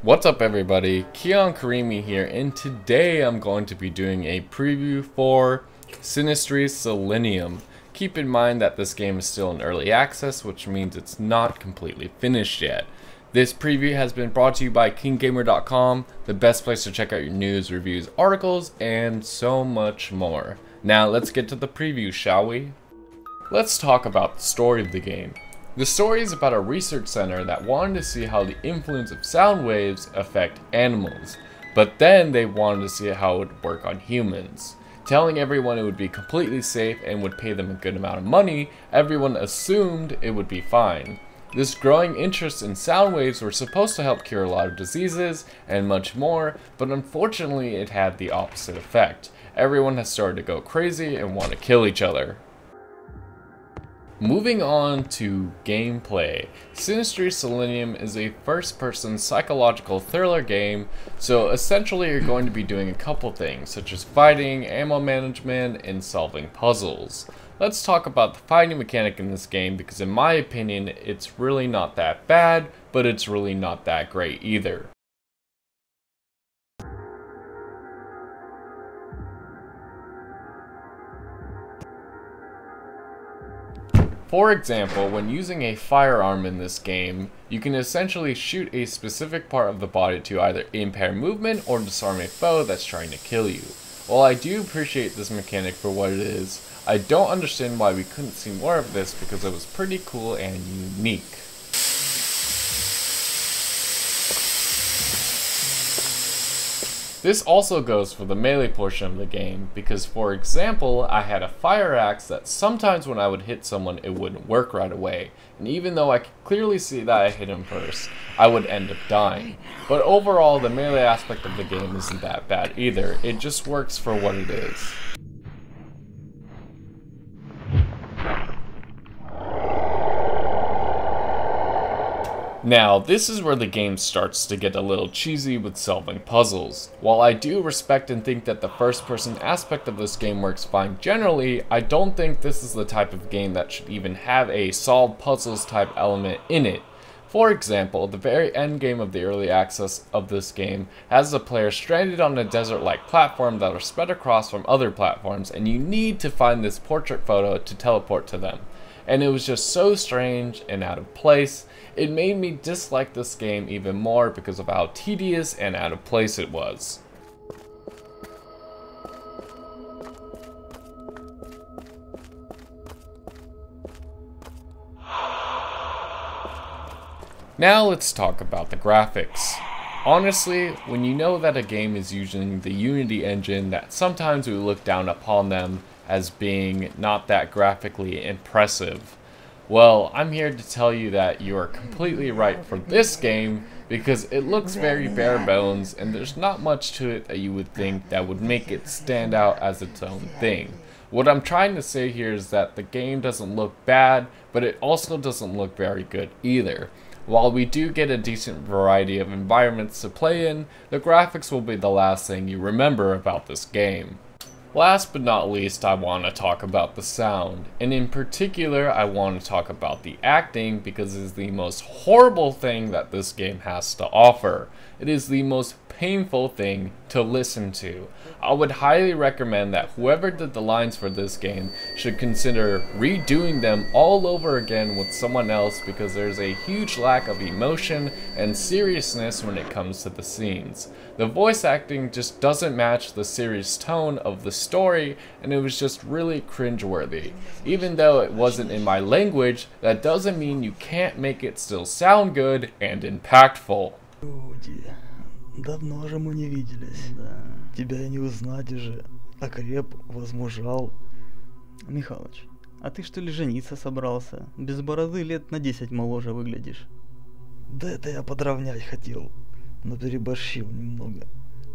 What's up everybody, Karimi here, and today I'm going to be doing a preview for Sinistry Silinium. Keep in mind that this game is still in early access, which means it's not completely finished yet. This preview has been brought to you by KeenGamer.com, the best place to check out your news, reviews, articles, and so much more. Now let's get to the preview, shall we? Let's talk about the story of the game. The story is about a research center that wanted to see how the influence of sound waves affect animals, but then they wanted to see how it would work on humans. Telling everyone it would be completely safe and would pay them a good amount of money, everyone assumed it would be fine. This growing interest in sound waves were supposed to help cure a lot of diseases and much more, but unfortunately it had the opposite effect. Everyone has started to go crazy and want to kill each other. Moving on to gameplay, Sinistry Silinium is a first-person psychological thriller game, so essentially you're going to be doing a couple things, such as fighting, ammo management, and solving puzzles. Let's talk about the fighting mechanic in this game, because in my opinion, it's really not that bad, but it's really not that great either. For example, when using a firearm in this game, you can essentially shoot a specific part of the body to either impair movement or disarm a foe that's trying to kill you. While I do appreciate this mechanic for what it is, I don't understand why we couldn't see more of this because it was pretty cool and unique. This also goes for the melee portion of the game, because for example, I had a fire axe that sometimes when I would hit someone it wouldn't work right away, and even though I could clearly see that I hit him first, I would end up dying. But overall, the melee aspect of the game isn't that bad either, it just works for what it is. Now, this is where the game starts to get a little cheesy with solving puzzles. While I do respect and think that the first-person aspect of this game works fine generally, I don't think this is the type of game that should even have a solve puzzles type element in it. For example, the very end game of the early access of this game has a player stranded on a desert-like platform that are spread across from other platforms, and you need to find this portrait photo to teleport to them. And it was just so strange and out of place. It made me dislike this game even more because of how tedious and out of place it was. Now let's talk about the graphics. Honestly, when you know that a game is using the Unity engine, that sometimes we look down upon them as being not that graphically impressive. Well, I'm here to tell you that you are completely right for this game, because it looks very bare bones and there's not much to it that you would think that would make it stand out as its own thing. What I'm trying to say here is that the game doesn't look bad, but it also doesn't look very good either. While we do get a decent variety of environments to play in, the graphics will be the last thing you remember about this game. Last but not least, I want to talk about the sound, and in particular I want to talk about the acting, because it is the most horrible thing that this game has to offer. It is the most painful thing to listen to. I would highly recommend that whoever did the lines for this game should consider redoing them all over again with someone else, because there's a huge lack of emotion and seriousness when it comes to the scenes. The voice acting just doesn't match the serious tone of the story, and it was just really cringeworthy. Even though it wasn't in my language, that doesn't mean you can't make it still sound good and impactful. Давно же мы не виделись. Да. Тебя и не узнать уже. Окреп, возмужал. Михалыч, а ты что ли жениться собрался? Без бороды лет на 10 моложе выглядишь. Да это я подровнять хотел, но переборщил немного.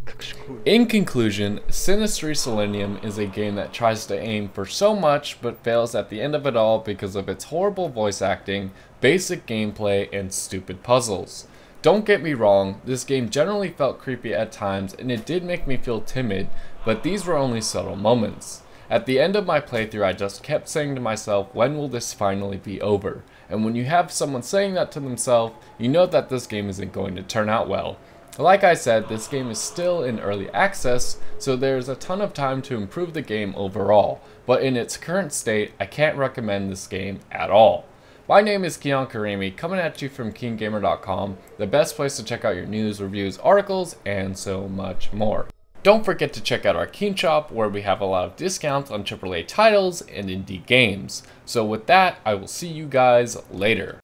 Как школьник. In conclusion, Sinistry Silinium is a game that tries to aim for so much but fails at the end of it all because of its horrible voice acting, basic gameplay, and stupid puzzles. Don't get me wrong, this game generally felt creepy at times and it did make me feel timid, but these were only subtle moments. At the end of my playthrough, I just kept saying to myself, when will this finally be over? And when you have someone saying that to themselves, you know that this game isn't going to turn out well. Like I said, this game is still in early access, so there's a ton of time to improve the game overall, but in its current state, I can't recommend this game at all. My name is Keon Karimi, coming at you from KeenGamer.com, the best place to check out your news, reviews, articles, and so much more. Don't forget to check out our Keen Shop, where we have a lot of discounts on AAA titles and indie games. So with that, I will see you guys later.